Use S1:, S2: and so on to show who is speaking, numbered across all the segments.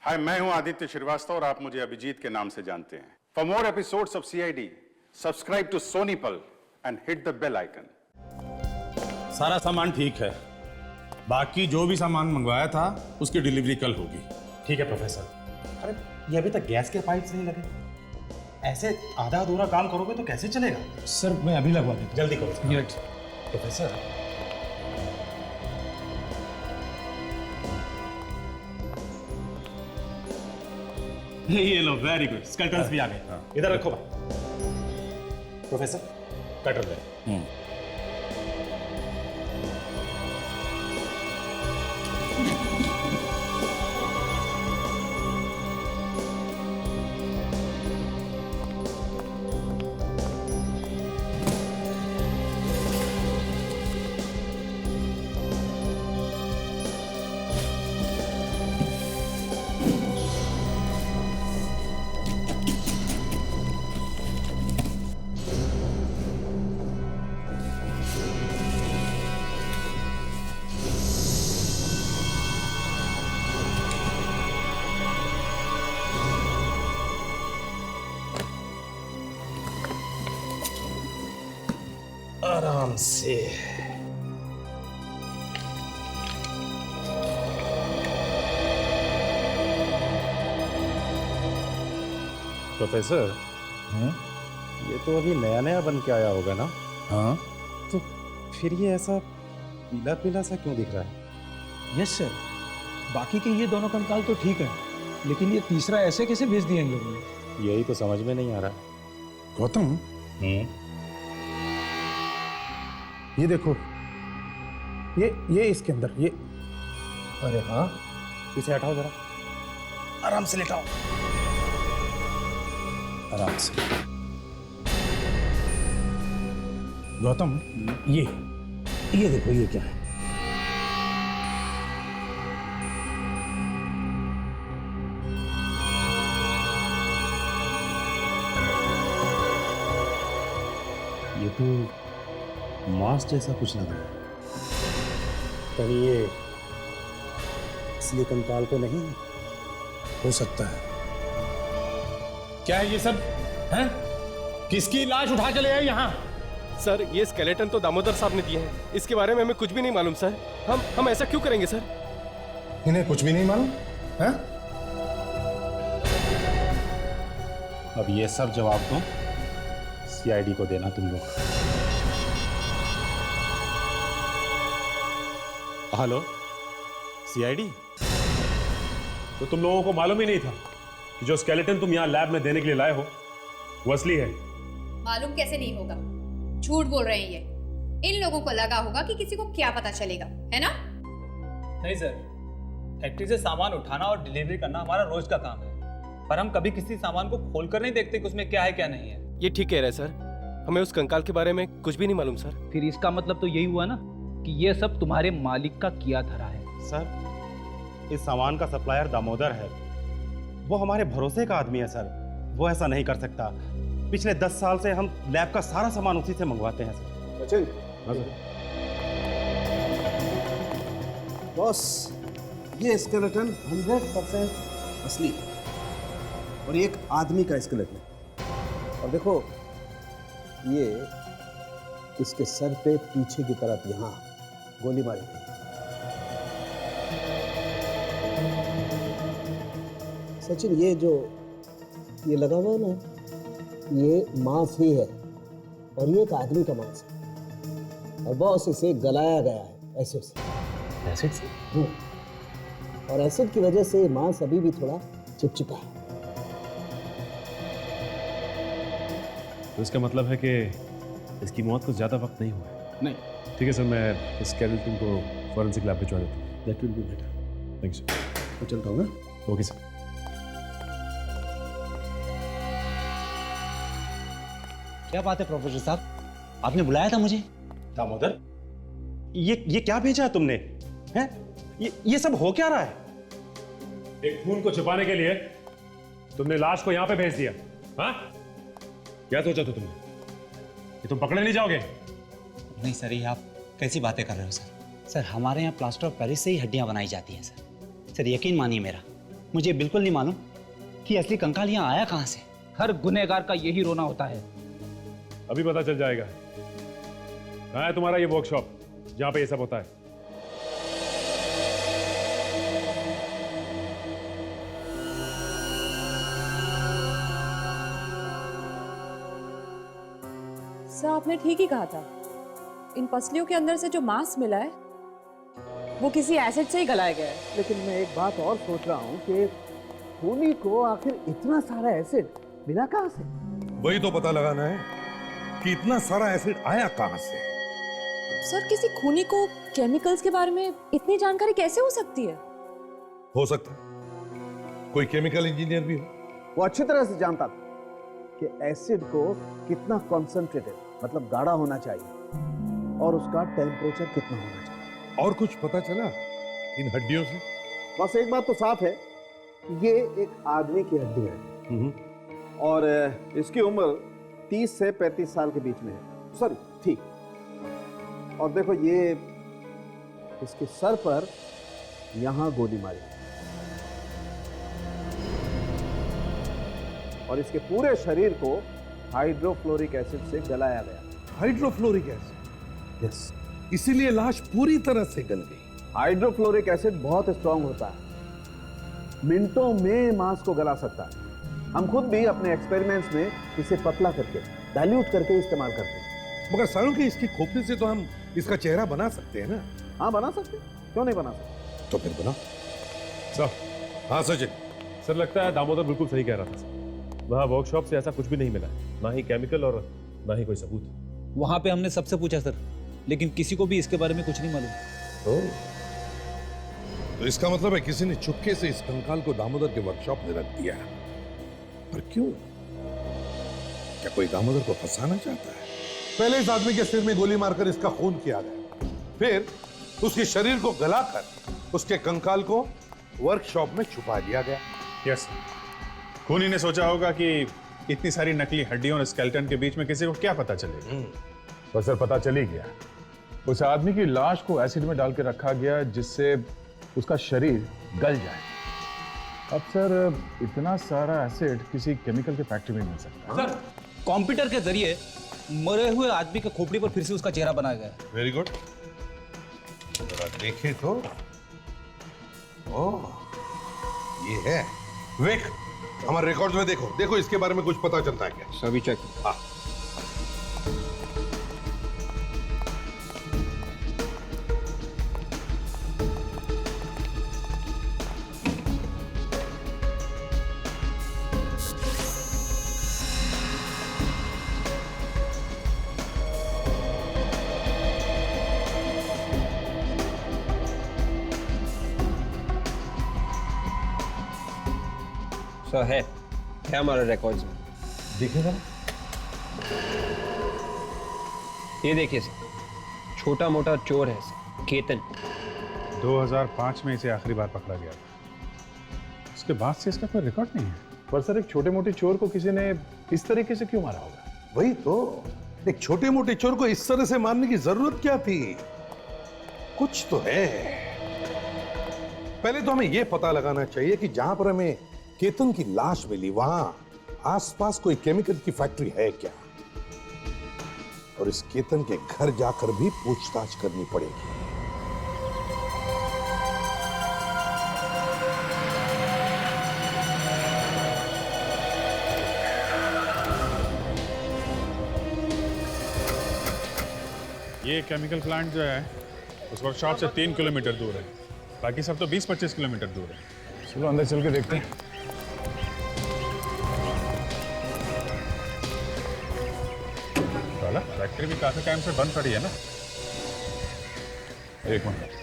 S1: हाय, मैं हूं आदित्य श्रीवास्तव और आप मुझे अभिजीत के नाम से जानते हैं। For more episodes of CID, subscribe to Sony Pal and hit the bell icon.
S2: सारा सामान ठीक है, बाकी जो भी सामान मंगवाया था उसकी डिलीवरी कल होगी।
S3: ठीक है प्रोफेसर। अरे ये अभी तक गैस के पाइप्स नहीं लगे, ऐसे आधा अधूरा काम करोगे तो कैसे चलेगा?
S4: सर मैं अभी लगवा देता हूं।
S3: जल्दी करो।
S4: ये
S3: प्रोफेसर ये लो, वेरी गुड, स्कल्टर्स भी आ गए। इधर रखो प्रोफेसर, कटर ले। आराम से। प्रोफेसर, ये तो अभी नया नया बन के आया होगा ना?
S2: हाँ,
S3: तो फिर ये ऐसा पीला पीला सा क्यों दिख रहा है?
S4: यस सर, बाकी के ये दोनों कंकाल तो ठीक है, लेकिन ये तीसरा ऐसे कैसे भेज दिया इन लोगों ने?
S3: यही तो समझ में नहीं आ रहा।
S2: गौतम,
S5: ये देखो, ये इसके अंदर ये।
S3: अरे हाँ, इसे हटाओ जरा, आराम से लेटाओ,
S2: आराम से। गौतम,
S5: ये देखो, ये क्या है?
S3: ये तो मांस जैसा कुछ लग रहा है। कहीं ये असली कंकाल तो नहीं है?
S5: हो सकता है।
S2: क्या है ये सब? हैं? किसकी लाश उठा के ले आए यहाँ?
S6: सर, ये स्केलेटन तो दामोदर साहब ने दिए हैं, इसके बारे में हमें कुछ भी नहीं मालूम सर। हम ऐसा क्यों करेंगे सर?
S5: इन्हें कुछ भी नहीं मालूम है?
S3: अब ये सब जवाब तो सीआईडी को देना तुम लोग। Hello CID?
S7: तो तुम लोगों को मालूम ही नहीं था कि जो स्केलेटन तुम यहाँ लैब में देने के लिए लाए हो वो असली है?
S8: मालूम कैसे नहीं होगा? झूठ बोल रहे हैं ये। इन लोगों को लगा होगा कि किसी को क्या पता चलेगा, है ना?
S9: नहीं सर, फैक्ट्री से सामान उठाना और डिलीवरी करना हमारा रोज का काम है, पर हम कभी किसी सामान को खोल कर नहीं देखते कि उसमें क्या है क्या नहीं है।
S6: ये ठीक कह रहे हैं सर, हमें उस कंकाल के बारे में कुछ भी नहीं मालूम सर।
S4: फिर इसका मतलब तो यही हुआ ना कि ये सब तुम्हारे मालिक का किया धरा है।
S3: सर, इस सामान का सप्लायर दामोदर है, वो हमारे भरोसे का आदमी है सर, वो ऐसा नहीं कर सकता। पिछले 10 साल से हम लैब का सारा सामान उसी से मंगवाते हैं सर।
S5: सचिन, बॉस, ये स्केलेटन 100% असली और एक आदमी का स्केलेटन। और देखो, ये इसके सर पे पीछे की तरफ यहाँ गोली मारी गई। सचिन, ये लगा हुआ है ना, ये मांस ही है और ये एक आदमी का मांस है और बॉस इसे गलाया गया है एसिड से।
S3: एसिड से?
S5: और एसिड की वजह से मांस अभी भी थोड़ा चिपचिपा है।
S7: तो इसका मतलब है कि इसकी मौत को ज्यादा वक्त नहीं हुआ है?
S5: नहीं।
S7: ठीक है सर, मैं इस स्केलेटन को फॉरेंसिक लैब भिजवा देता हूँ।
S5: That will be better.
S7: Thank you.
S5: मैं चलता हूँ ना।
S7: Okay sir.
S10: क्या बात है प्रोफेसर साहब, आपने बुलाया था मुझे?
S3: दामोदर, ये क्या भेजा है तुमने? हैं? ये सब हो क्या रहा है?
S7: एक खून को छिपाने के लिए तुमने लाश को यहां पे भेज दिया। हाँ, क्या सोचा था तुमने कि तुम पकड़े नहीं जाओगे?
S10: नहीं सर, ये आप कैसी बातें कर रहे हो सर? सर, हमारे यहाँ प्लास्टर ऑफ पेरिस से ही हड्डियां बनाई जाती हैं सर। सर, यकीन मानिए मेरा, मुझे बिल्कुल नहीं मालूम कि असली कंकाल यहाँ आया कहाँ से।
S4: हर गुनहगार का यही रोना होता है।
S7: अभी पता चल जाएगा। कहाँ है तुम्हारा ये वर्कशॉप जहाँ पे ये सब होता है?
S11: सर आपने ठीक ही कहा था, इन पसलियों के अंदर से जो मांस मिला है वो किसी एसिड से ही गलाया गया है।
S5: लेकिन मैं एक बात और सोच रहा हूँ कि खूनी को आखिर इतना सारा एसिड मिला कहाँ से?
S12: वही तो पता लगाना है कि इतना सारा एसिड आया कहाँ से।
S11: सर किसी खूनी को केमिकल्स के बारे में इतनी जानकारी कैसे हो सकती है?
S12: हो सकता है कोई केमिकल इंजीनियर भी हो।
S5: वो अच्छी तरह से जानता था कि एसिड को कितना कॉन्सेंट्रेटेड मतलब गाढ़ा होना चाहिए और उसका टेम्परेचर कितना होना चाहिए।
S12: और कुछ पता चला इन हड्डियों से?
S5: बस एक बात तो साफ है, ये एक आदमी की हड्डी है और इसकी उम्र 30 से 35 साल के बीच में है। सॉरी, ठीक। और देखो ये इसके सर पर यहां गोली मारी और इसके पूरे शरीर को हाइड्रोफ्लोरिक एसिड से गलाया गया।
S12: Hydrofluoric acid?
S5: यस।
S12: इसीलिए लाश पूरी तरह से गल गई।
S5: हाइड्रोफ्लोरिक एसिड बहुत स्ट्रांग होता है, मिनटों में मांस को गला सकता है। हम खुद भी अपने एक्सपेरिमेंट्स में इसे पतला करके डाइल्यूट करके इस्तेमाल करते हैं।
S12: मगर सालों की इसकी खोपड़ी से तो हम इसका चेहरा बना सकते हैं ना?
S5: हाँ बना सकते, क्यों नहीं बना सकते?
S12: तो फिर बना।
S7: सर।
S12: हाँ सचिन।
S7: सर लगता है दामोदर बिल्कुल सही कह रहा था। वहाँ वर्कशॉप से ऐसा कुछ भी नहीं मिला, ना ही केमिकल और ना ही कोई सबूत।
S9: वहां पे हमने सबसे पूछा सर, लेकिन किसी को भी इसके बारे में कुछ नहीं मालूम।
S12: तो इसका मतलब है किसी ने चुपके से इस कंकाल को दामोदर के वर्कशॉप में रख दिया। पर क्यों? क्या कोई दामोदर को फंसाना चाहता है? पहले इस आदमी के सिर में गोली मारकर इसका खून किया गया, फिर उसके शरीर को गलाकर उसके कंकाल को वर्कशॉप में छुपा दिया गया।
S1: यस, खूनी ने सोचा होगा कि इतनी सारी नकली हड्डियों और स्केलेटन के बीच में किसी को क्या पता चलेगा।
S13: पर सर पता चल ही गया। उस आदमी की लाश को एसिड में डाल के रखा गया जिससे उसका शरीर गल जाए। अब सर इतना सारा एसिड किसी केमिकल के फैक्ट्री में मिल सकता है।
S9: सर कंप्यूटर के जरिए मरे हुए आदमी के खोपड़ी पर फिर से उसका चेहरा बनाया गया है।
S12: Very good. जरा देखें तो। ओह, ये है। विक, हमारे रिकॉर्ड्स में देखो, देखो इसके बारे में कुछ पता चलता है क्या?
S6: सभी चेक।
S12: हाँ।
S6: सर है हमारे रिकॉर्ड्स में।
S13: देखिए जरा।
S6: ये देखिए सर, छोटा मोटा चोर है सर, केतन।
S1: 2005 में इसे आखिरी बार पकड़ा गया था। उसके बाद से इसका कोई रिकॉर्ड नहीं है।
S13: पर सर एक छोटे मोटे चोर को किसी ने इस तरीके से क्यों मारा होगा?
S12: वही तो, एक छोटे मोटे चोर को इस तरह से मारने की जरूरत क्या थी? कुछ तो है। पहले तो हमें यह पता लगाना चाहिए कि जहां पर हमें केतन की लाश मिली वहां आसपास कोई केमिकल की फैक्ट्री है क्या, और इस केतन के घर जाकर भी पूछताछ करनी पड़ेगी।
S1: ये केमिकल प्लांट जो है उस वर्कशॉप से 3 किलोमीटर दूर है, बाकी सब तो 20-25 किलोमीटर दूर है।
S13: चलो अंदर चल के देखते हैं।
S1: फैक्ट्री भी काफी टाइम से बंद पड़ी है ना।
S13: एक मिनट।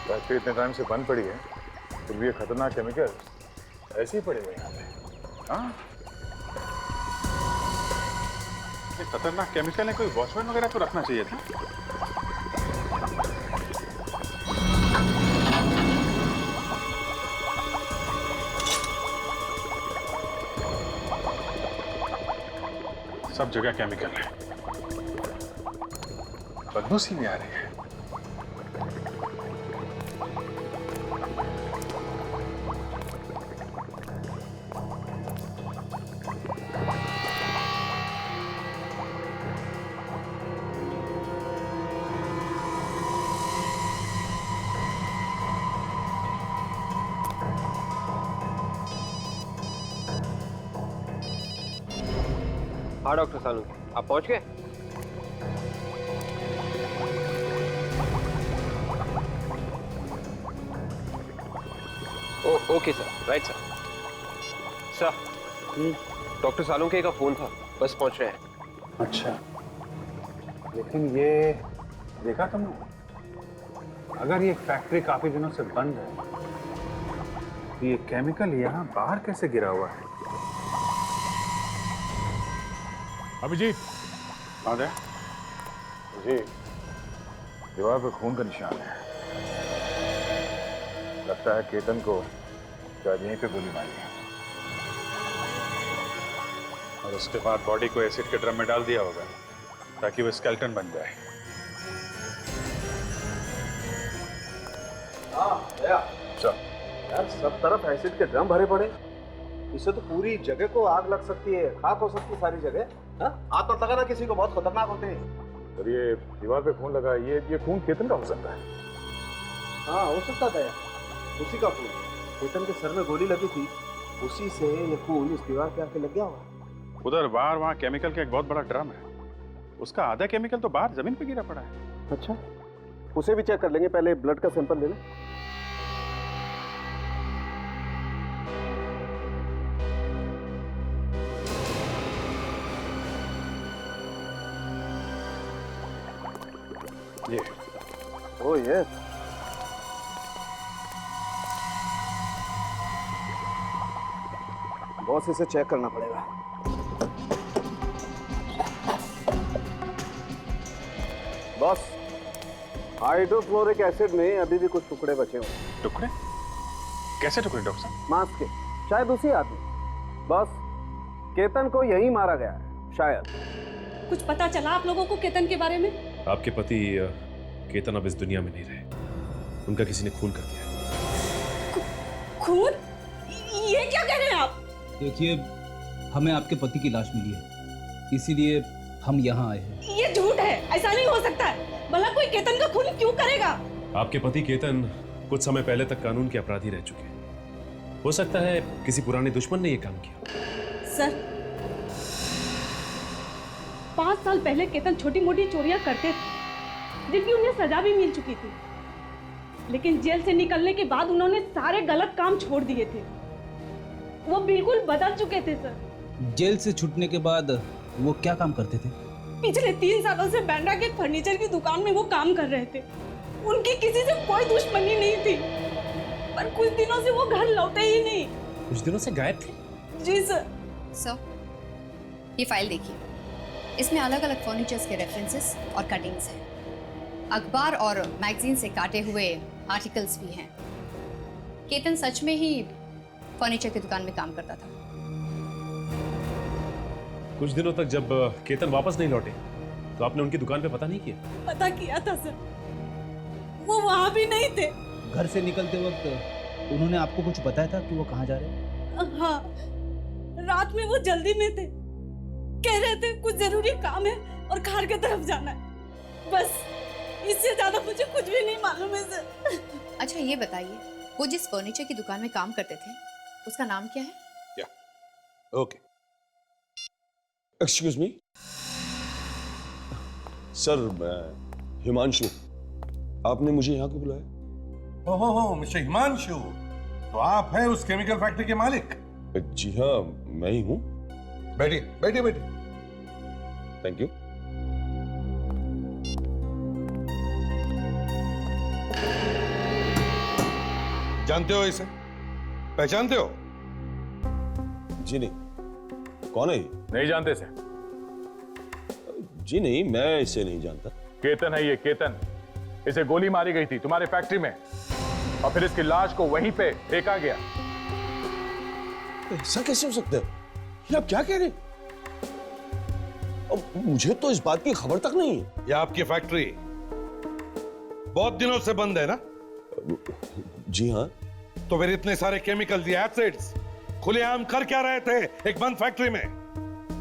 S12: फैक्ट्री इतने टाइम से बंद पड़ी है,
S13: फिर भी ये खतरनाक केमिकल ऐसे ही पड़े हुए यहाँ पे।
S1: हाँ, ये खतरनाक केमिकल है, कोई वॉचमैन वगैरह तो रखना चाहिए था। सब जगह केमिकल है, बदबू सी भी आ रही है।
S6: हाँ डॉक्टर सानू, आप पहुंच गए? Okay sir, right sir. Doctor Salunke का फोन था, बस पहुंच रहे हैं।
S1: अच्छा, लेकिन ये देखा तुमने, अगर ये फैक्ट्री काफी दिनों से बंद है तो ये केमिकल यहाँ बाहर कैसे गिरा हुआ है?
S13: अभिजीत,
S1: आदे
S13: जी, दीवार पर खून का निशान है। लगता है केतन को शायद यहीं पे गोली मारी है।
S1: और उसके बाद बॉडी को एसिड के ड्रम में डाल दिया होगा ताकि वो स्केलेटन बन जाए।
S5: यार सब तरफ एसिड के ड्रम भरे पड़े, इससे तो पूरी जगह को आग लग सकती है, खाक हो सकती है सारी जगह। हाथ मत लगाना किसी को, बहुत खतरनाक होते हैं।
S13: और ये दीवार पे खून लगा, ये खून केतन का हो सकता है।
S5: हाँ हो सकता था यार, उसी का खून। केतन के सर में गोली लगी थी, उसी से ये खून इस दीवार पे आके लग गया होगा।
S1: उधर बाहर वहाँ केमिकल का एक बहुत बड़ा ड्रम है, उसका आधा केमिकल तो बाहर जमीन पे गिरा पड़ा है।
S5: अच्छा, उसे भी चेक कर लेंगे, पहले ब्लड का सैंपल ले लें।
S1: ये
S5: ओह यस, बॉस इसे चेक करना पड़ेगा। बॉस, हाइड्रोक्लोरिक एसिड में अभी भी कुछ टुकड़े बचे हुए।
S1: टुकड़े? कैसे टुकड़े डॉक्टर साहब?
S5: मांस के, शायद उसी आदमी। बॉस, केतन को यही मारा गया है शायद।
S11: कुछ पता चला आप लोगों को केतन के बारे में?
S7: आपके पति केतन अब इस दुनिया में नहीं रहे, उनका किसी ने खून कर दिया।
S11: खून? ये क्या कह रहे हैं आप?
S10: देखिए, हमें आपके पति की लाश मिली है, इसीलिए हम यहाँ आए हैं।
S11: ये झूठ है, ऐसा नहीं हो सकता है। भला कोई केतन का खून क्यों करेगा?
S7: आपके पति केतन कुछ समय पहले तक कानून के अपराधी रह चुके हैं। हो सकता है किसी पुराने दुश्मन ने ये काम किया।
S11: सर, 5 साल पहले केतन छोटी मोटी चोरियां करते थे जिनकी उन्हें सजा भी मिल चुकी थी, लेकिन जेल से निकलने के बाद उन्होंने सारे गलत काम छोड़ दिए थे। वो बिल्कुल बदल चुके थे सर।
S10: जेल से छूटने के बाद वो क्या काम करते थे?
S11: पिछले 3 सालों से बैंड्रा के फर्नीचर की दुकान में वो काम कर रहे थे। उनकी किसी से कोई दुश्मनी नहीं थी, पर कुछ दिनों से वो घर लौटे ही नहीं।
S7: कुछ दिनों से गायब थे?
S11: जी सर।
S8: सर, ये फाइल देखिए, इसमें अलग अलग फर्नीचर्स के रेफरेंसेस और कटिंग्स हैं। अखबार और मैगजीन से काटे हुए आर्टिकल्स भी हैं। केतन सच में ही फर्नीचर की दुकान में काम करता था।
S7: कुछ दिनों तक जब केतन वापस नहीं लौटे तो आपने उनकी दुकान पे पता नहीं किया?
S11: पता किया था सर, वो वहां भी नहीं थे।
S10: घर से निकलते वक्त उन्होंने आपको कुछ बताया था कि वो कहाँ जा रहे हैं?
S11: हाँ, रात में वो जल्दी में थे, कह रहे थे कुछ जरूरी काम है और खार की तरफ जाना है। बस इससे ज्यादा मुझे कुछ भी नहीं मालूम है सर।
S8: अच्छा ये बताइए, वो जिस फर्नीचर की दुकान में काम करते थे उसका नाम क्या है?
S14: ओके, एक्सक्यूज मी सर, मैं हिमांशु, आपने मुझे यहाँ क्यों बुलाया?
S12: ओहो मिस्टर हिमांशु, तो आप हैं उस केमिकल फैक्ट्री के मालिक?
S14: जी हाँ, मैं ही हूँ।
S12: बैठिए बैठिए बैठिए।
S14: Thank you.
S12: जानते हो इसे? पहचानते हो?
S14: जी नहीं। कौन है ये?
S13: नहीं जानते इसे?
S14: जी नहीं, मैं इसे नहीं जानता।
S13: केतन है ये, केतन। इसे गोली मारी गई थी तुम्हारे फैक्ट्री में और फिर इसकी लाश को वहीं पे फेंका गया।
S14: ऐसा कैसे हो सकता है? ये आप क्या कह रहे हैं? अब मुझे तो इस बात की खबर तक नहीं है।
S12: ये आपकी फैक्ट्री बहुत दिनों से बंद है ना?
S14: जी हाँ।
S12: तो फिर इतने सारे केमिकल या एसिड्स खुलेआम कर क्या रहे थे एक बंद फैक्ट्री में?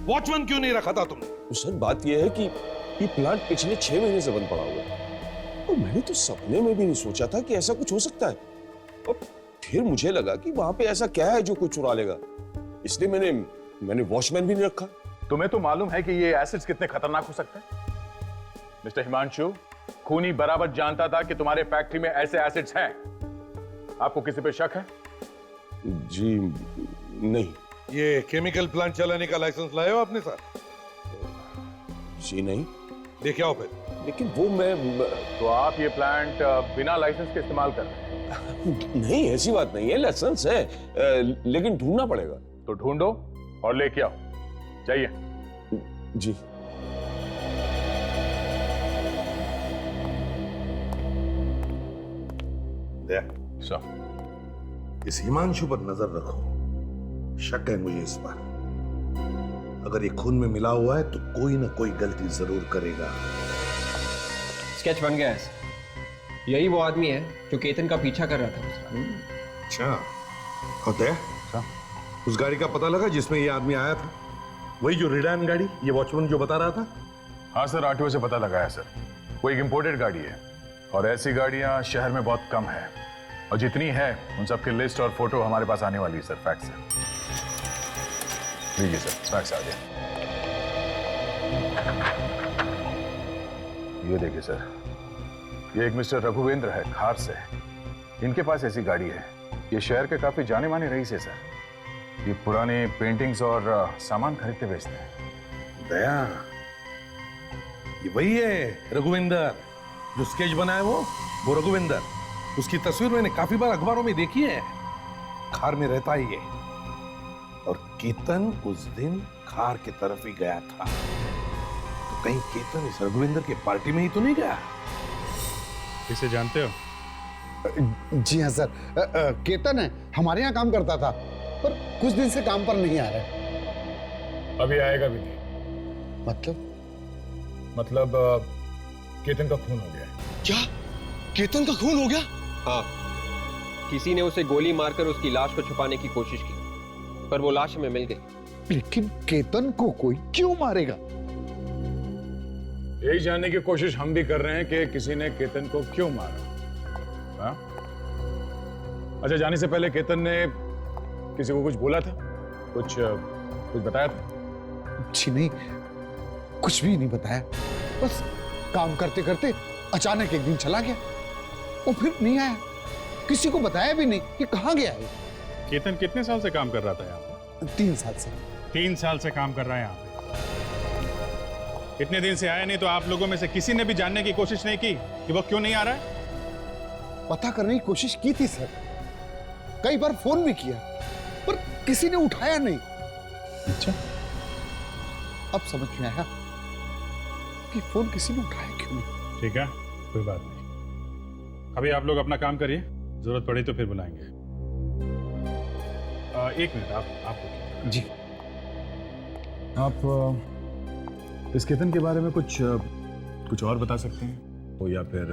S12: वॉचमैन क्यों नहीं रखा था तुमने?
S14: सर बात यह है कि ये प्लांट पिछले 6 महीने से बंद पड़ा हुआ है और मैंने तो सपने में भी नहीं सोचा था कि ऐसा कुछ हो सकता है। और फिर मुझे लगा कि वहां पे ऐसा क्या है जो कोई चुरा लेगा, इसलिए मैंने वॉचमैन भी नहीं रखा।
S13: तुम्हें तो मालूम है कि ये एसिड्स कितने खतरनाक हो सकते हैं। मिस्टर हिमांशु, खूनी बराबर जानता था कि तुम्हारे फैक्ट्री में ऐसे एसिड्स हैं। आपको किसी पे शक है?
S14: जी नहीं।
S12: ये केमिकल प्लांट चलाने का लाइसेंस लाए हो अपने साथ?
S14: जी नहीं।
S12: लेके आओ फिर।
S14: लेकिन वो मैं
S13: तो आप ये प्लांट बिना लाइसेंस के इस्तेमाल कर रहे हैं?
S14: नहीं, ऐसी बात नहीं है, लाइसेंस है, लेकिन ढूंढना पड़ेगा।
S13: तो ढूंढो और लेके आओ। जाइए।
S14: जी।
S12: इस हिमांशु पर नजर रखो, शक है मुझे इस पर। अगर ये खून में मिला हुआ है तो कोई ना कोई गलती जरूर करेगा।
S6: स्केच बन गया है। यही वो आदमी है जो केतन का पीछा कर रहा था उसका।
S12: अच्छा, होता है? उस गाड़ी का पता लगा जिसमें ये आदमी आया था? वही जो रिडान गाड़ी ये वॉचमैन जो बता रहा था?
S13: हाँ सर, आरटीओ से पता लगाया सर। वो एक इंपोर्टेड गाड़ी है और ऐसी गाड़ियां शहर में बहुत कम है और जितनी है उन सबकी लिस्ट और फोटो हमारे पास आने वाली है सर, फैक्स है। लीजिए सर, फैक्स आ गया। ये देखिए सर, ये एक मिस्टर रघुवेंद्र है, खार से। इनके पास ऐसी गाड़ी है। ये शहर के काफी जाने माने रईस है सर। ये पुराने पेंटिंग्स और सामान खरीदते बेचते हैं।
S12: दया, ये वही है रघुवेंद्र जो स्केच बनाया वो रघुवेंद्र। उसकी तस्वीर मैंने काफी बार अखबारों में देखी है। खार में रहता है ये। और केतन उस दिन खार की तरफ ही गया था। तो कहीं केतन इस रघुवेंद्र के पार्टी में ही तो नहीं गया?
S13: इसे जानते हो?
S15: जी हाँ सर, केतन है, हमारे यहाँ काम करता था पर कुछ दिन से काम पर नहीं आ रहा है।
S13: अभी आएगा भी नहीं। मतलब केतन का खून हो गया है।
S14: क्या? केतन का खून हो गया?
S6: हाँ, किसी ने उसे गोली मारकर उसकी लाश को छुपाने की कोशिश की, पर वो लाश हमें मिल गई।
S15: लेकिन केतन को कोई क्यों मारेगा?
S13: यही जानने की कोशिश हम भी कर रहे हैं कि किसी ने केतन को क्यों मारा। हाँ? अच्छा, जाने से पहले केतन ने किसी को कुछ बोला था? कुछ बताया था?
S15: जी नहीं, कुछ भी नहीं बताया। बस काम करते करते अचानक एक दिन चला गया और फिर नहीं आया। किसी को बताया भी नहीं कि कहाँ गया है।
S13: केतन कितने साल से काम कर रहा था यहाँ पे?
S15: 3 साल से।
S13: 3 साल से काम कर रहा है यहाँ पे। इतने दिन से आया नहीं तो आप लोगों में से किसी ने भी जानने की कोशिश नहीं की कि वो क्यों नहीं आ रहा है?
S15: पता करने की कोशिश की थी सर, कई बार फोन भी किया पर किसी ने उठाया नहीं।
S13: अच्छा,
S15: अब समझ में आया कि फोन किसी ने उठाया क्यों नहीं।
S13: ठीक है, कोई बात नहीं। अभी आप लोग अपना काम करिए, जरूरत पड़ी तो फिर बुलाएंगे। एक मिनट, आप
S15: जी।
S13: आप इस केतन के बारे में कुछ और बता सकते हैं? तो या फिर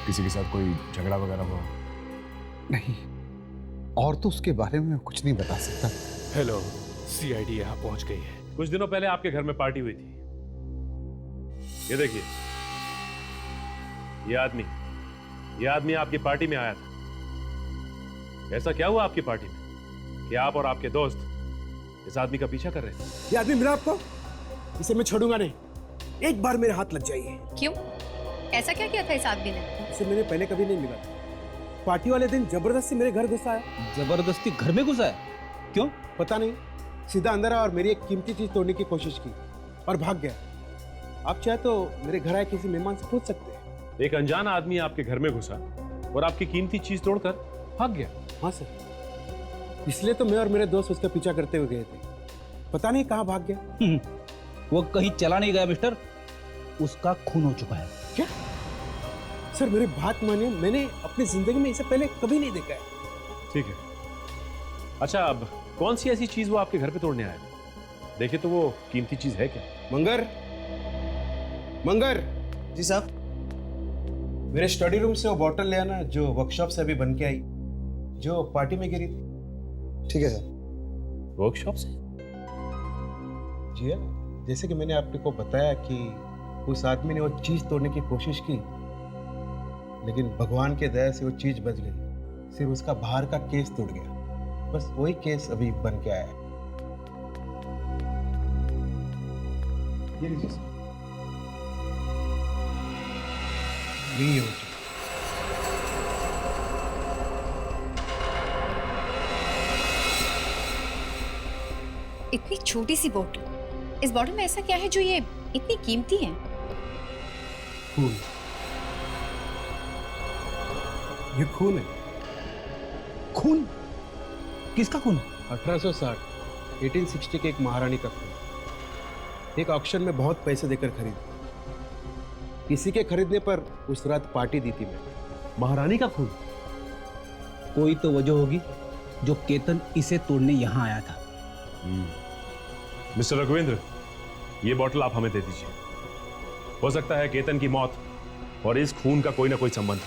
S13: किसी के साथ कोई झगड़ा वगैरह हुआ?
S15: नहीं, और तो उसके बारे में कुछ नहीं बता सकता।
S7: हेलो, सीआईडी यहाँ पहुंच गई है। कुछ दिनों पहले आपके घर में पार्टी हुई थी। ये देखिए, ये आदमी आपकी पार्टी में आया था। ऐसा क्या हुआ आपकी पार्टी में कि आप और आपके दोस्त इस आदमी का पीछा कर रहे थे?
S5: ये आदमी मिला आपको? इसे मैं छोड़ूंगा नहीं। एक बार मेरे हाथ लग जाइए।
S8: क्यों? ऐसा क्या किया था इस आदमी ने?
S5: इसे मैंने पहले कभी नहीं मिला। पार्टी वाले दिन जबरदस्ती मेरे घर घुसा है।
S10: जबरदस्ती घर में घुसा है? क्यों?
S5: पता नहीं, सीधा अंदर आया और मेरी एक कीमती चीज तोड़ने की कोशिश की और भाग गया। आप चाहे तो मेरे घर आए किसी मेहमान से पूछ सकते हैं।
S7: एक अनजान आदमी आपके घर में घुसा और आपकी कीमती चीज तोड़कर भाग गया?
S5: हाँ सर, इसलिए तो मैं और मेरे दोस्त उसका पीछा करते हुए गए थे। पता नहीं कहाँ भाग गया।
S10: वो कहीं चला नहीं गया मिस्टर, उसका खून हो चुका है।
S5: क्या सर, मेरी बात मानिए, मैंने अपनी जिंदगी में इसे पहले कभी नहीं देखा है।
S7: ठीक है। अच्छा, अब कौन सी ऐसी चीज वो आपके घर पे तोड़ने आया? देखे तो वो कीमती चीज है क्या?
S5: मंगर, मंगर
S16: जी साहब।
S5: मेरे स्टडी रूम से वो बॉटल ले आना जो वर्कशॉप से अभी बन के आई, जो पार्टी में गिरी थी।
S16: ठीक है सर।
S7: वर्कशॉप से?
S5: जी हाँ, जैसे कि मैंने आपको बताया कि उस आदमी ने वो चीज तोड़ने की कोशिश की, लेकिन भगवान के दया से वो चीज बच गई। सिर्फ उसका बाहर का केस टूट गया, बस वही केस अभी बन के आया है। ये लीजिए सर, यही हो चुका।
S8: इतनी छोटी सी बोतल, इस बॉटल में ऐसा क्या है जो ये इतनी कीमती है?
S5: खून। ये खून है।
S10: खून? किसका खून?
S5: 1860 1860 के एक महारानी का खून। एक ऑक्शन में बहुत पैसे देकर खरीदी। किसी के खरीदने पर उस रात पार्टी दी थी मैं।
S7: महारानी का खून?
S10: कोई तो वजह होगी जो केतन इसे तोड़ने यहां आया था।
S7: मिस्टर रघुवेंद्र, ये बोतल आप हमें दे दीजिए। हो सकता है केतन की मौत और इस खून का कोई ना कोई संबंध।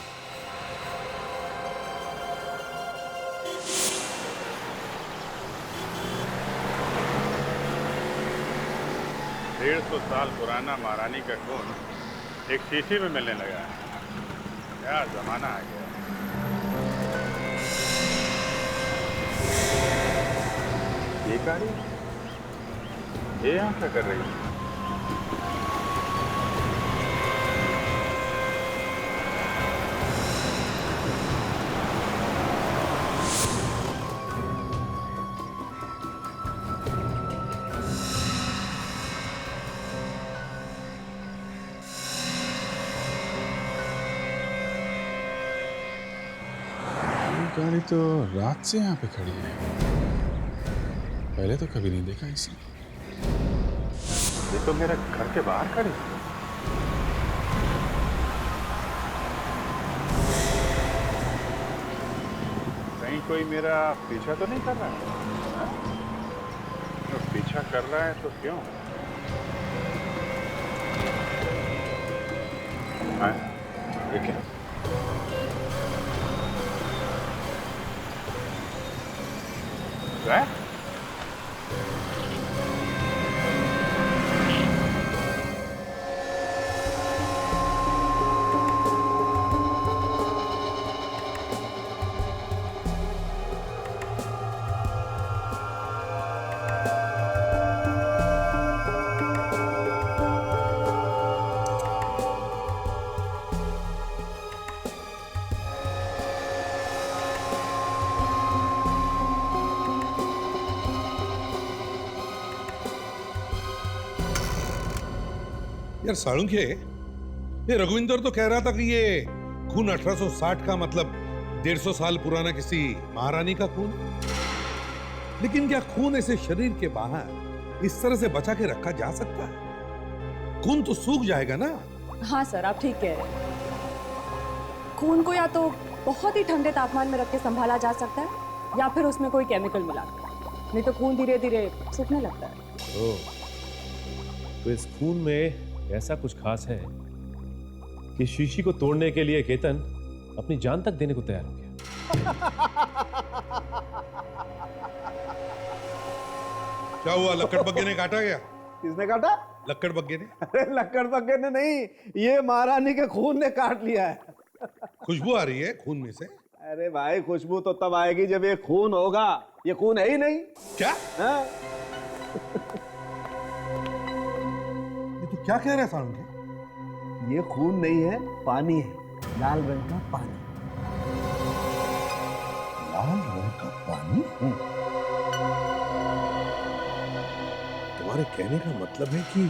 S1: 150 साल पुराना महारानी का खून एक शीशी में मिलने लगा है। क्या जमाना आ गया। ये गाड़ी ये यहाँ क्या कर रही है?
S13: गाड़ी तो रात से यहाँ पे खड़ी है, पहले तो कभी नहीं देखा इसे।
S1: ये तो मेरे घर के बाहर खड़ी है। कहीं कोई मेरा पीछा तो नहीं कर रहा है? तो पीछा कर रहा है तो क्यों? देखिए, क्या?
S12: यार साळुंखे, ये रघुविंदर तो कह रहा था कि ये खून 1860 का मतलब 150 साल पुराना किसी महारानी का खून। लेकिन क्या खून ऐसे शरीर के बाहर इस तरह से बचा के रखा जा सकता है? खून तो सूख जाएगा ना।
S11: हाँ सर, आप ठीक कह रहे हैं। खून को या तो बहुत ही ठंडे तापमान में रख के संभाला जा सकता है या फिर उसमें कोई केमिकल मिला, नहीं तो खून धीरे धीरे सूखने लगता है।
S7: तो इस खून में ऐसा कुछ खास है कि शीशी को तोड़ने के लिए केतन अपनी जान तक देने को तैयार हो गया।
S12: क्या हुआ, लक्कड़ बग्गे ने काटा गया?
S5: किसने काटा?
S12: लक्कड़ बग्गे ने।
S5: अरे लक्कड़ बग्गे ने नहीं, ये महारानी के खून ने काट लिया है।
S12: खुशबू आ रही है खून में से।
S5: अरे भाई, खुशबू तो तब आएगी जब ये खून होगा। ये खून है ही नहीं।
S12: क्या?
S5: हाँ?
S12: ये तो क्या कह रहा है साळुंखे?
S5: ये खून नहीं है, पानी है, लाल रंग का पानी।
S12: लाल रंग का पानी? तुम्हारे कहने का मतलब है कि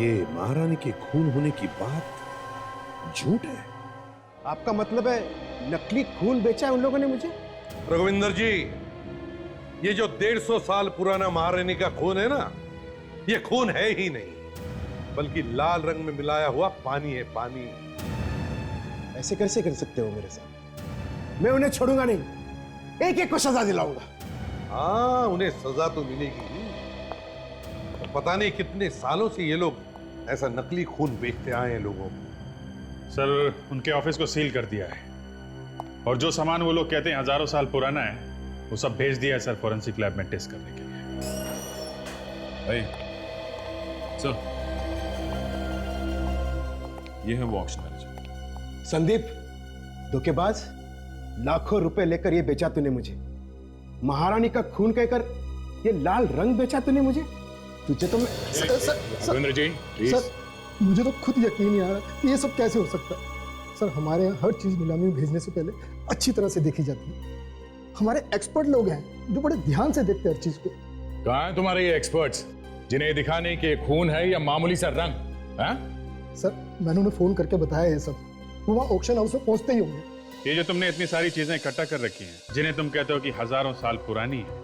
S12: ये महारानी के खून होने की बात झूठ है?
S5: आपका मतलब है नकली खून बेचा है उन लोगों ने मुझे?
S12: रघुविंदर जी, ये जो 150 साल पुराना महारानी का खून है ना, ये खून है ही नहीं, बल्कि लाल रंग में मिलाया हुआ पानी है, पानी।
S5: ऐसे कैसे कर सकते हो मेरे साथ? मैं उन्हें छोड़ूंगा नहीं, एक एक को सजा दिलाऊंगा।
S12: हाँ, उन्हें सजा तो मिलेगी ही। तो पता नहीं कितने सालों से ये लोग ऐसा नकली खून बेचते आए हैं लोगों को।
S13: सर, उनके ऑफिस को सील कर दिया है और जो सामान वो लोग कहते हैं हजारों साल पुराना है, वो सब भेज दिया है सर फॉरेंसिक लैब में टेस्ट करने के लिए। सर, ये है वो ऑक्शन मैनेजर।
S5: संदीप, धोखेबाज, लाखों रुपए लेकर ये बेचा तूने मुझे। महारानी का खून कहकर ये लाल रंग बेचा तूने मुझे। तुझे तो मैं
S13: रघुविंदर जी, प्लीज।
S17: सर, मुझे तो खुद यकीन नहीं आ रहा कि ये सब कैसे हो सकता है। सर, हमारे यहाँ हर चीज नीलामी में भेजने से पहले अच्छी तरह से देखी जाती है। हमारे एक्सपर्ट लोग हैं जो बड़े ध्यान से देखते हैं हर चीज को।
S13: कहाँ हैं तुम्हारे ये एक्सपर्ट्स जिन्हें ये दिखाने कि खून है या मामूली सा रंग? हाँ?
S17: सर, मैंने उन्हें फोन करके बताया ये सब, वो वहाँ ऑक्शन हाउस में पहुंचते ही होंगे।
S13: ये जो तुमने इतनी सारी चीजें इकट्ठा कर रखी हैं, जिन्हें तुम कहते हो कि हजारों साल पुरानी है,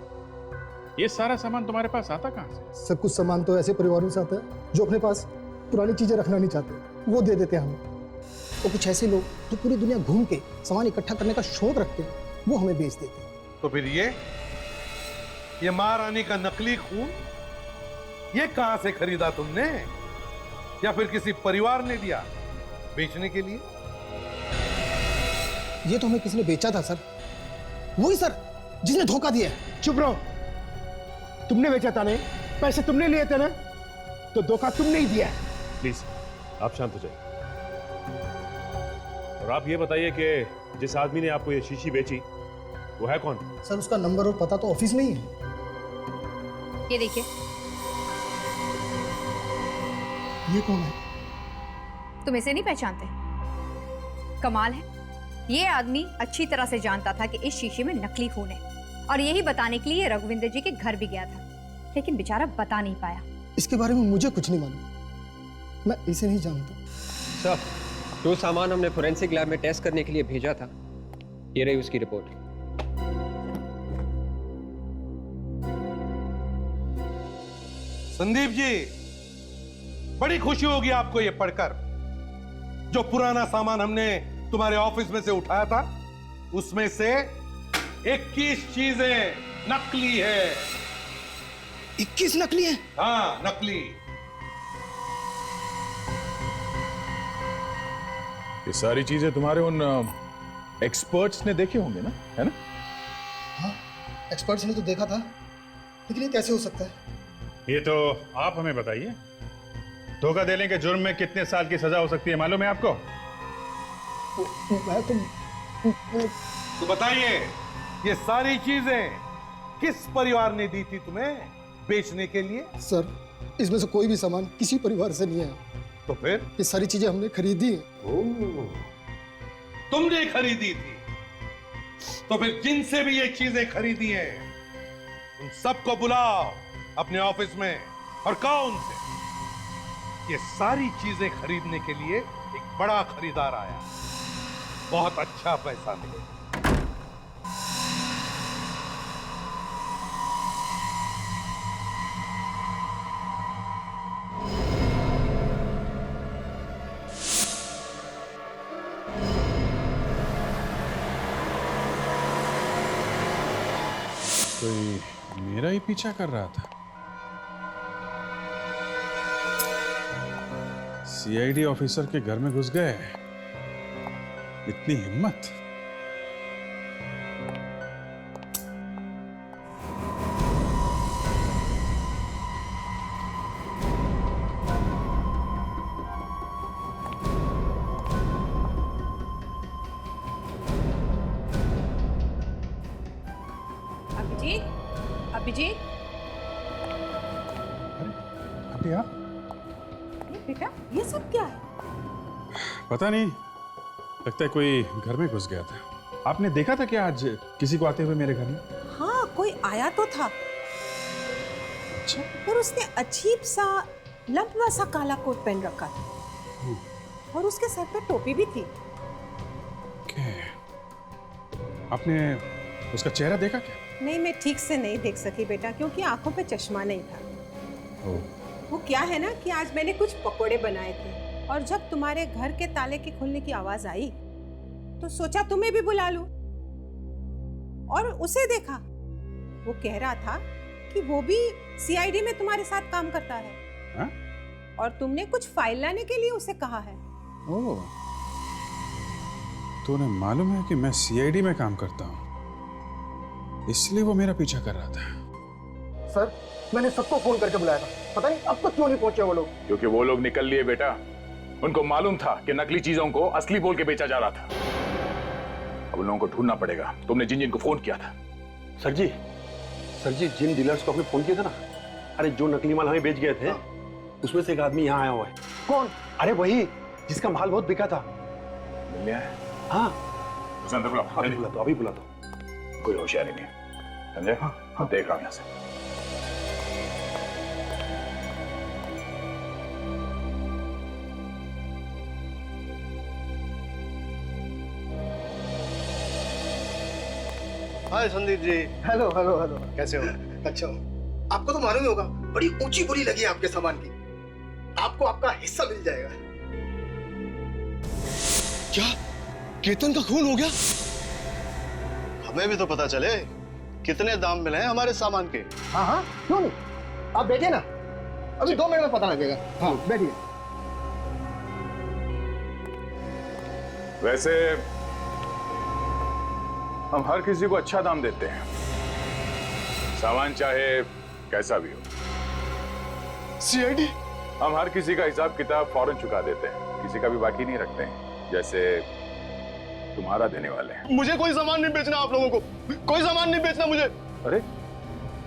S13: ये सारा सामान तुम्हारे पास आता कहाँ से?
S17: सब कुछ सामान तो ऐसे परिवारों से आता है जो अपने पास पुरानी चीजें रखना नहीं चाहते, वो दे देते हैं हमें। और कुछ ऐसे लोग जो पूरी दुनिया घूम के सामान इकट्ठा करने का शौक रखते हैं, वो हमें बेच देते हैं।
S12: तो फिर ये महारानी का नकली खून, ये कहां से खरीदा तुमने? या फिर किसी परिवार ने दिया बेचने के लिए?
S17: ये तो हमें किसी ने बेचा था सर, वही सर जिसने धोखा दिया।
S5: चुप रहो, तुमने बेचा था नहीं, पैसे तुमने लिए थे ना, तो धोखा तुमने ही दिया।
S7: प्लीज आप शांत हो जाइए और आप ये बताइए कि जिस आदमी ने आपको ये शीशी बेची वो है कौन?
S17: सर, उसका नंबर और पता तो ऑफिस में ही है।
S8: ये देखिए।
S17: ये कौन है?
S8: तुम इसे नहीं पहचानते? कमाल है, ये आदमी अच्छी तरह से जानता था कि इस शीशे में नकली खून है और यही बताने के लिए रघुविंदर जी के घर भी गया था, लेकिन बेचारा बता नहीं पाया।
S17: इसके बारे में मुझे कुछ नहीं मालूम, मैं इसे नहीं जानता।
S6: सर, जो सामान हमने फोरेंसिक लैब में टेस्ट करने के लिए भेजा था, ये रही उसकी रिपोर्ट।
S12: संदीप जी, बड़ी खुशी होगी आपको ये पढ़कर। जो पुराना सामान हमने तुम्हारे ऑफिस में से उठाया था, उसमें से 21 चीजें नकली है।
S17: 21 नकली है?
S12: हाँ, नकली।
S13: ये सारी चीजें तुम्हारे उन एक्सपर्ट्स ने देखे होंगे ना, है ना?
S17: हाँ, एक्सपर्ट्स ने तो देखा था, लेकिन ये कैसे हो सकता है?
S13: ये तो आप हमें बताइए। धोखा देने के जुर्म में कितने साल की सजा हो सकती है मालूम है आपको?
S17: मैं
S12: तो बताइए, ये सारी चीजें किस परिवार ने दी थी तुम्हें बेचने के लिए?
S17: सर, इसमें से कोई भी सामान किसी परिवार से नहीं है।
S12: तो फिर?
S17: ये सारी चीजें हमने खरीदी है।
S12: तुमने खरीदी थी? तो फिर जिनसे भी ये चीजें खरीदी हैं, उन सबको बुलाओ अपने ऑफिस में और कहो उनसे ये सारी चीजें खरीदने के लिए एक बड़ा खरीदार आया, बहुत अच्छा पैसा मिलेगा।
S13: कोई मेरा ही पीछा कर रहा था। सीआईडी ऑफिसर के घर में घुस गए, इतनी हिम्मत।
S8: अभिजीत,
S17: अभी आप?
S11: ये बेटा, ये सब क्या है?
S13: पता नहीं, लगता है कोई घर में घुस गया था। आपने देखा था क्या आज किसी को आते हुए मेरे घर में?
S18: हाँ, कोई आया तो था।
S13: अच्छा।
S18: पर उसने अजीब सा लंबा सा काला कोट पहन रखा था और उसके सर पे टोपी भी थी।
S1: ओके, आपने उसका चेहरा देखा क्या?
S18: नहीं, मैं ठीक से नहीं देख सकी बेटा, क्योंकि आंखों पे चश्मा नहीं था। वो क्या है ना कि आज मैंने कुछ पकोड़े बनाए थे और जब तुम्हारे घर के ताले के खुलने की आवाज आई तो सोचा तुम्हें भी बुला लूं, और उसे देखा। वो कह रहा था कि वो भी सीआईडी में तुम्हारे साथ काम करता है।
S1: हा?
S18: और तुमने कुछ फाइल लाने के लिए उसे कहा है।
S1: ओह, तो उन्हें मालूम है कि मैं सीआईडी में काम करता हूँ, इसलिए वो मेरा पीछा कर रहा था।
S17: सर, मैंने सबको फोन करके बुलाया था, पता नहीं अब तक क्यों नहीं पहुंचे वो लोग।
S13: क्योंकि वो लोग निकल लिए बेटा। उनको मालूम था कि नकली चीजों को असली बोल के बेचा जा रहा था। अब उन लोगों को ढूंढना पड़ेगा। तुमने जिन जिन को फोन किया था?
S5: सर जी, जिन डीलर्स को आपने फोन किया था ना, अरे जो नकली माल हमें बेच गए थे, उसमें से एक आदमी यहाँ आया हुआ है। कौन? अरे वही जिसका माल बहुत बिका था।
S13: मिल लिया है?
S5: हाँ,
S13: उसे अंदर बुलाओ।
S5: अभी बुला दो, अभी बुला दो।
S13: कोई होशियारी नहीं, समझे? हाँ, देख रहा हूं यहाँ से।
S16: हाय Sandeep ji.
S17: Hello hello hello,
S16: कैसे हो?
S17: अच्छा हूँ। आपको तो मालूम ही होगा, बड़ी ऊंची बोली लगी है आपके सामान की, आपको आपका हिस्सा मिल जाएगा।
S16: क्या केतन का खून हो गया? हमें भी तो पता चले कितने दाम मिले हैं हमारे सामान के।
S17: हाँ हाँ, क्यों नहीं, आप बैठिए ना, अभी 2 मिनट में पता लगेगा। हाँ बैठिए।
S13: वैसे हम हर किसी को अच्छा दाम देते हैं, सामान चाहे कैसा भी हो।
S16: सीआईडी?
S13: हम हर किसी का हिसाब किताब फौरन चुका देते हैं, किसी का भी बाकी नहीं रखते हैं, जैसे तुम्हारा देने वाले हैं।
S16: मुझे कोई सामान नहीं बेचना, आप लोगों को कोई सामान नहीं बेचना मुझे।
S13: अरे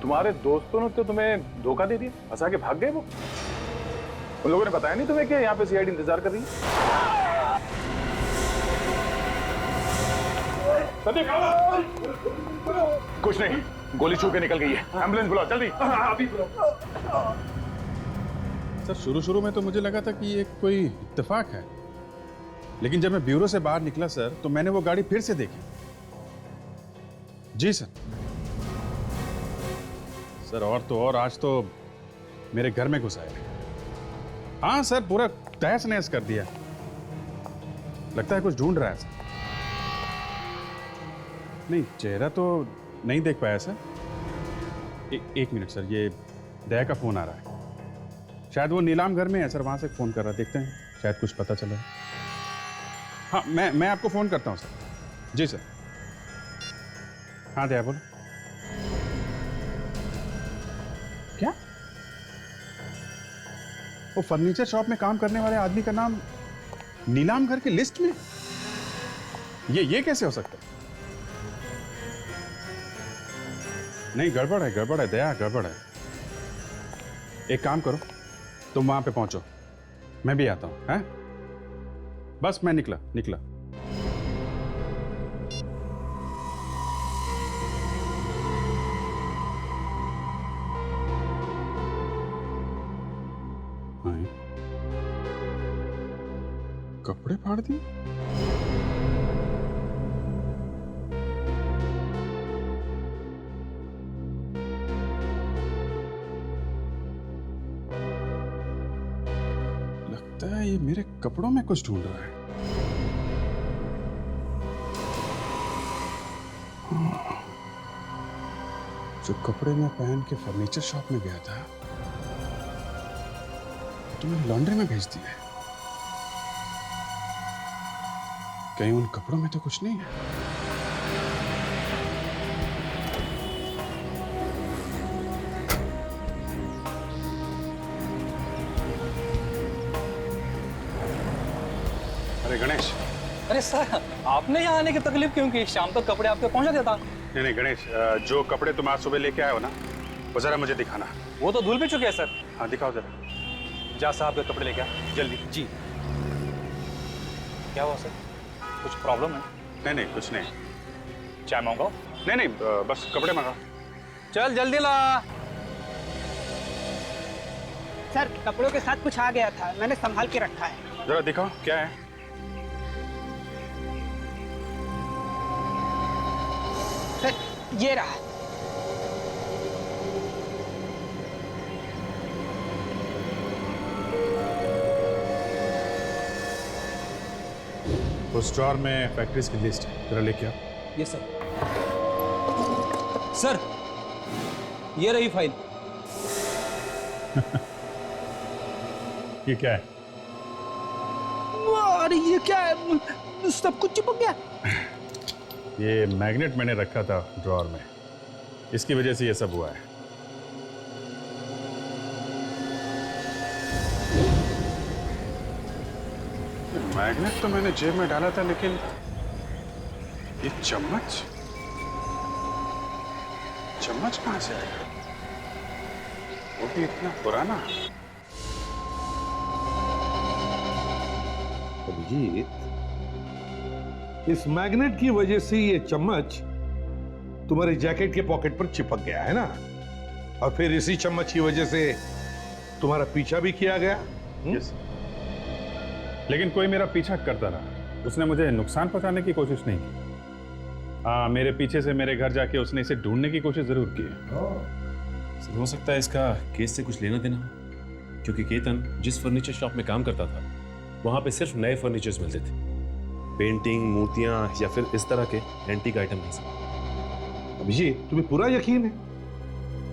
S13: तुम्हारे दोस्तों ने तो तुम्हें धोखा दे दिया, फंसा के भाग गए वो। उन लोगों ने बताया नहीं तुम्हें कि यहाँ पे सीआईडी इंतजार कर रही है? कुछ नहीं, गोली छू के निकल गई है। एम्बुलेंस बुलाओ जल्दी। अभी बुलाओ।
S1: सर, शुरू में तो मुझे लगा था कि ये कोई इत्तेफाक है, लेकिन जब मैं ब्यूरो से बाहर निकला सर, तो मैंने वो गाड़ी फिर से देखी। जी सर। सर, और तो और आज तो मेरे घर में घुस आए। हाँ सर, पूरा तहस नहस कर दिया। लगता है कुछ ढूंढ रहा है सर। नहीं, चेहरा तो नहीं देख पाया सर। एक मिनट सर, ये दया का फोन आ रहा है। शायद वो नीलाम घर में है सर, वहां से फोन कर रहा है। देखते हैं, शायद कुछ पता चला। हाँ, मैं आपको फोन करता हूँ सर। जी सर। हाँ दया बोलो। क्या? वो फर्नीचर शॉप में काम करने वाले आदमी का नाम नीलाम घर की लिस्ट में? ये कैसे हो सकता है? नहीं, गड़बड़ है दया, गड़बड़ है। एक काम करो, तुम वहां पे पहुंचो, मैं भी आता हूं। हैं? बस मैं निकला। कपड़े फाड़ दिए? लगता है ये मेरे कपड़ों में कुछ ढूंढ रहा है। जो कपड़े मैं पहन के फर्नीचर शॉप में गया था, तो मैंने लॉन्ड्री में भेज दिया। कहीं उन कपड़ों में तो कुछ नहीं है? अरे गणेश।
S9: अरे सर, आपने यहाँ आने की तकलीफ क्यों की? शाम तक कपड़े आपके पहुंचा देता।
S1: नहीं गणेश, जो कपड़े तुम आज सुबह लेके आए हो ना, वो जरा मुझे दिखाना।
S9: वो तो धुल भी चुके हैं सर।
S1: हाँ दिखाओ जरा।
S9: जा साहब के कपड़े लेके आ जल्दी। जी। क्या हुआ सर, कुछ प्रॉब्लम है?
S1: नहीं कुछ नहीं।
S9: चाय मंगाओ?
S1: नहीं बस कपड़े मंगाओ।
S9: चल जल्दी ला।
S19: सर, कपड़ों के साथ कुछ आ गया था, मैंने संभाल के रखा है।
S1: जरा दिखाओ क्या है।
S19: सर ये रहा।
S13: उस ड्रॉर में फैक्ट्रीज की लिस्ट है, जरा लेके आओ।
S10: ये सर। सर ये रही फाइल।
S13: ये क्या है?
S10: अरे ये क्या है, सब कुछ चिपक गया।
S13: ये मैग्नेट मैंने रखा था ड्रॉर में, इसकी वजह से ये सब हुआ है।
S1: मैग्नेट तो मैंने जेब में डाला था, लेकिन ये चम्मच कहां से आया? वो भी इतना पुराना।
S12: अभिजीत, इस मैग्नेट की वजह से ये चम्मच तुम्हारे जैकेट के पॉकेट पर चिपक गया है ना, और फिर इसी चम्मच की वजह से तुम्हारा पीछा भी किया गया।
S13: यस, लेकिन कोई मेरा पीछा करता रहा, उसने मुझे नुकसान पहुंचाने की कोशिश नहीं की। मेरे पीछे से मेरे घर जाके उसने इसे ढूंढने की कोशिश जरूर की है।
S7: सर, हो सकता है इसका केस से कुछ लेना देना हो, क्योंकि केतन जिस फर्नीचर शॉप में काम करता था वहां पे सिर्फ नए फर्नीचर्स मिलते थे, पेंटिंग, मूर्तियां या फिर इस तरह के एंटीक आइटम नहीं सर।
S12: अभिजीत, तुम्हें पूरा यकीन है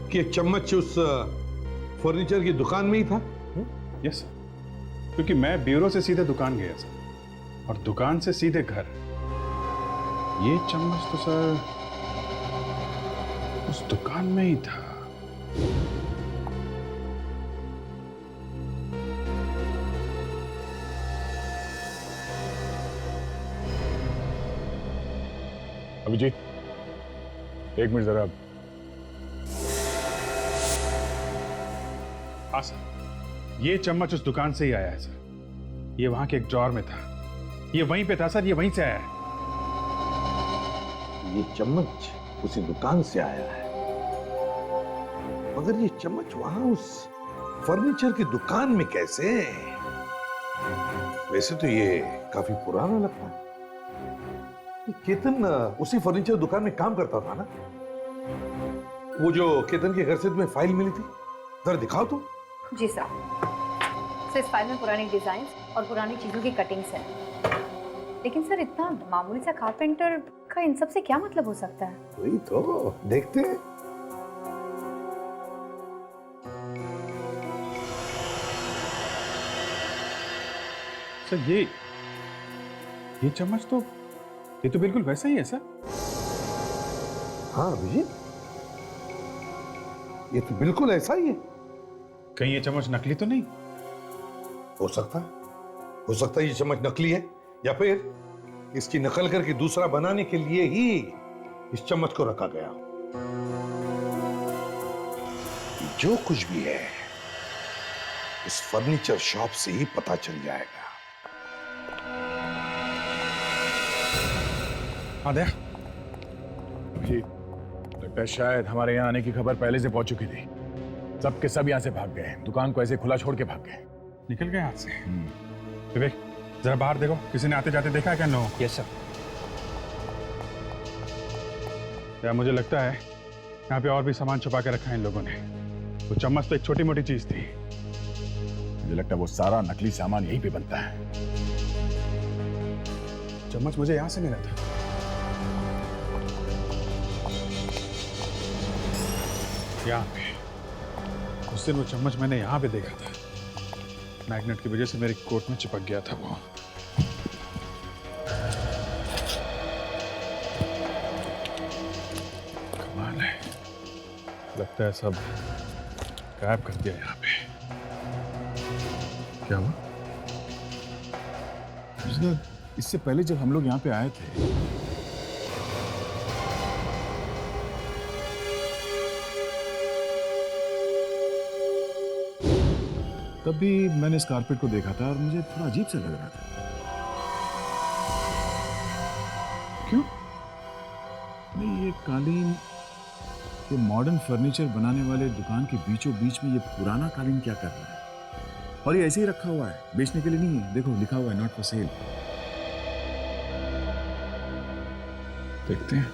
S12: कि ये चम्मच उस फर्नीचर की दुकान में ही था?
S1: यस, क्योंकि मैं ब्यूरो से सीधे दुकान गया सर, और दुकान से सीधे घर। ये चम्मच तो सर उस दुकान में ही था।
S13: अभिजीत, एक मिनट जरा।
S1: हाँ सर, ये चम्मच उस दुकान से ही आया है सर। ये वहां के एक ड्रॉर में था, ये वहीं पे था सर, ये वहीं से आया है।
S12: ये चम्मच उसी दुकान से आया है, मगर ये चम्मच वहां उस फर्नीचर की दुकान में कैसे? वैसे तो ये काफी पुराना लगता है। केतन उसी फर्नीचर दुकान में काम करता था ना? वो जो केतन के घर से तुम्हें फाइल मिली थी, जरा दिखाओ तो।
S8: जी सर। इस फाइल में पुरानी डिजाइन और पुरानी चीजों की कटिंग्स हैं। लेकिन सर, इतना मामूली सा कारपेंटर का इन सब से क्या मतलब हो सकता है?
S12: वही तो देखते हैं।
S1: सर ये चम्मच तो, ये तो बिल्कुल वैसा ही है सर।
S12: हाँ अभिजीत, ये तो बिल्कुल ऐसा ही है।
S1: कहीं ये चम्मच नकली तो नहीं?
S12: हो सकता है ये चम्मच नकली है, या फिर इसकी नकल करके दूसरा बनाने के लिए ही इस चम्मच को रखा गया। जो कुछ भी है इस फर्नीचर शॉप से ही पता चल जाएगा।
S13: हाँ दया, अभी लगता है शायद हमारे यहाँ आने की खबर पहले से पहुंच चुकी थी। सब के सब यहाँ से भाग गए, दुकान को ऐसे खुला छोड़ के भाग गए।
S1: निकल गए हाथ से। विवेक, जरा बाहर देखो, किसी ने आते जाते देखा है क्या? नो।
S10: Yes sir.
S1: यार मुझे लगता है यहाँ पे और भी सामान छुपा के रखा है इन लोगों ने। वो चम्मच तो एक छोटी मोटी चीज थी।
S13: मुझे लगता है वो सारा नकली सामान यहीं पे बनता है।
S1: चम्मच मुझे यहाँ से मिला था। यहाँ पे उस दिन वो चम्मच मैंने यहाँ पे देखा था। मैग्नेट की वजह से मेरे कोट में चिपक गया था वो। कमाल है, लगता है सब गायब कर दिया यहाँ पे। क्या हुआ?
S13: इससे पहले जब हम लोग यहाँ पे आए थे, तब भी मैंने इस कारपेट को देखा था और मुझे थोड़ा अजीब सा लग रहा था। क्यों? नहीं, ये कालीन, ये मॉडर्न फर्नीचर बनाने वाले दुकान के बीचों बीच में ये पुराना कालीन क्या कर रहा है? और ये ऐसे ही रखा हुआ है, बेचने के लिए नहीं है। देखो लिखा हुआ है नॉट फॉर सेल। देखते हैं।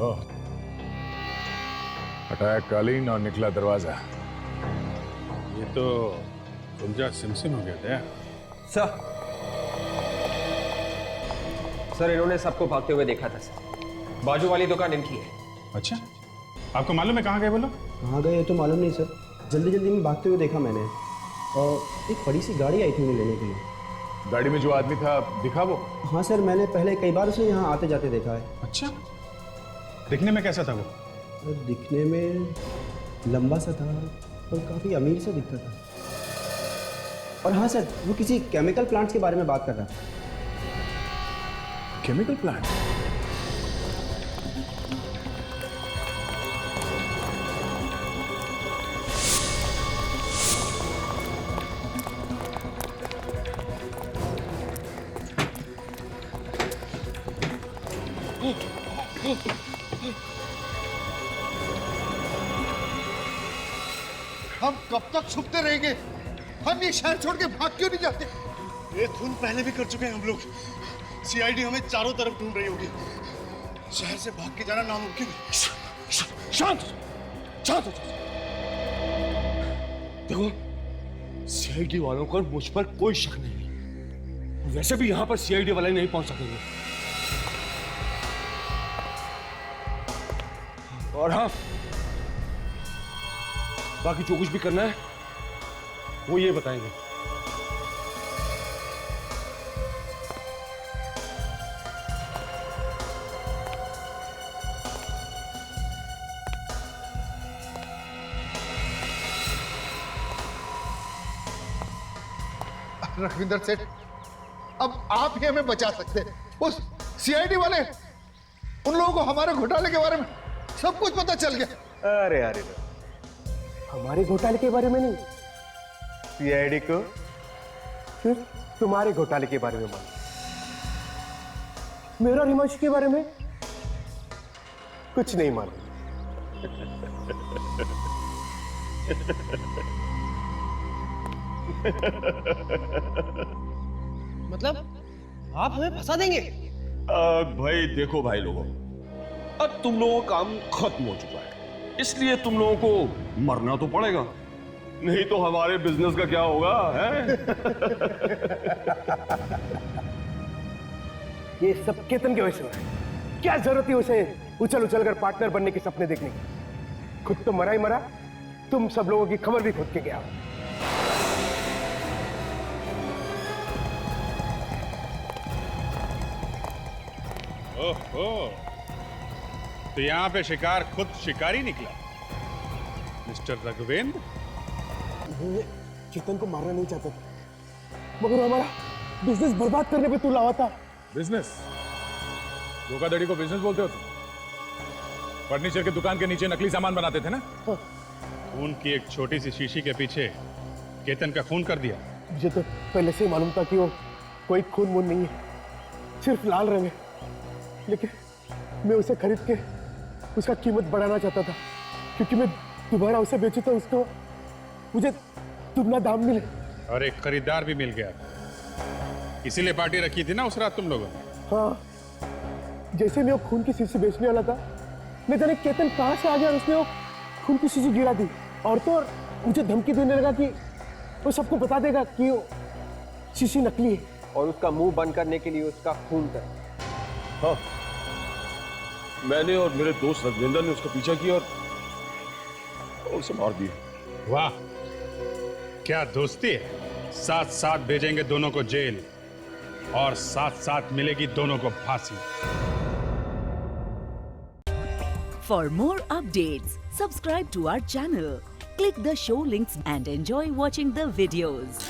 S13: ओह, हटाया कालीन और निकला दरवाजा।
S1: ये तो सुलझा सिमसिम हो गया था।
S6: सर इन्होंने सबको भागते हुए देखा था सर। बाजू वाली दुकान इनकी है।
S1: अच्छा, आपको मालूम है कहाँ गए बोलो?
S20: कहाँ गए ये तो मालूम नहीं सर, जल्दी जल्दी में भागते हुए देखा मैंने, और एक बड़ी सी गाड़ी आई थी उन्हें लेने के लिए।
S13: गाड़ी में जो आदमी था दिखा वो?
S20: हाँ सर, मैंने पहले कई बार उसे यहाँ आते जाते देखा है।
S1: अच्छा, दिखने में कैसा था वो?
S20: दिखने में लंबा सा था और काफ़ी अमीर सा दिखता था। और हाँ सर, वो किसी केमिकल प्लांट्स के बारे में बात कर रहा था।
S13: Chemical plant?
S15: हम कब तक छुपते रहेंगे? हम ये शहर छोड़ के भाग क्यों नहीं जाते?
S16: ये खून पहले भी कर चुके हैं हम लोग। सीआईडी हमें चारों तरफ ढूंढ रही होगी। शहर से भाग के जाना नामुमकिन है।
S14: शांत शांत हो जाओ। देखो, सीआईडी वालों को मुझ पर कोई शक नहीं। वैसे भी यहां पर सीआईडी वाले नहीं पहुंच सकेंगे। और हाँ, बाकी जो कुछ भी करना है वो ये बताएंगे।
S15: रघविंदर सेठ, अब आप ही हमें बचा सकते हैं। उस सीआईडी वाले, उन लोगों को हमारे घोटाले के बारे में सब कुछ पता चल गया।
S6: अरे अरे, हमारे घोटाले के बारे में नहीं, सीआईडी को सिर्फ तुम्हारे घोटाले के बारे में मालूम। मेरा हिमांशु के बारे में कुछ नहीं मालूम।
S20: मतलब आप हमें फंसा देंगे?
S14: भाई देखो भाई लोगों, अब तुम लोगों का काम खत्म हो चुका है, इसलिए तुम लोगों को मरना तो पड़ेगा, नहीं तो हमारे बिजनेस का क्या होगा है?
S6: ये सब केतन की वजह से हो रहा है। क्या जरूरत थी उसे उछल उछल कर पार्टनर बनने के सपने देखने की? खुद तो मरा ही मरा, तुम सब लोगों की खबर भी खुद के गया।
S1: ओहो, तो यहाँ पे शिकार खुद शिकारी निकला, मिस्टर रघुवेंद्र।
S6: केतन को मारना नहीं चाहता था, मगर हमारा बिजनेस बर्बाद करने पे तू लावा था।
S13: बिजनेस? धोखाधड़ी को बिजनेस बोलते हो तुम? फर्नीचर की दुकान के नीचे नकली सामान बनाते थे ना?
S1: हाँ। खून की एक छोटी सी शीशी के पीछे केतन का खून कर दिया।
S6: मुझे तो पहले से ही मालूम था कि वो कोई खून मून नहीं है, सिर्फ लाल रंग है। लेकिन मैं उसे खरीद के उसका कीमत बढ़ाना चाहता था, क्योंकि मैं दोबारा उसे बेचूं तो उसको मुझे दुगना दाम मिले।
S1: और एक खरीदार भी मिल गया, इसीलिए पार्टी रखी थी ना उस रात तुम लोगों ने?
S6: हाँ, जैसे मैं वो खून की शीशी बेचने वाला था, मैं जाने केतन कहां से आ गया, उसने वो खून की शीशी गिरा दी और तो और मुझे धमकी देने लगा कि वो सबको बता देगा कि वो शीशी नकली है और उसका मुंह बंद करने के लिए उसका खून कर।
S14: हाँ, मैंने और मेरे दोस्त रघुवेंद्र ने उसका पीछा किया और उसे मार दिया।
S1: वाह, क्या दोस्ती है! साथ साथ भेजेंगे दोनों को जेल और साथ साथ मिलेगी दोनों को फांसी।
S21: For more updates, subscribe to our channel, click the show links and enjoy watching the videos.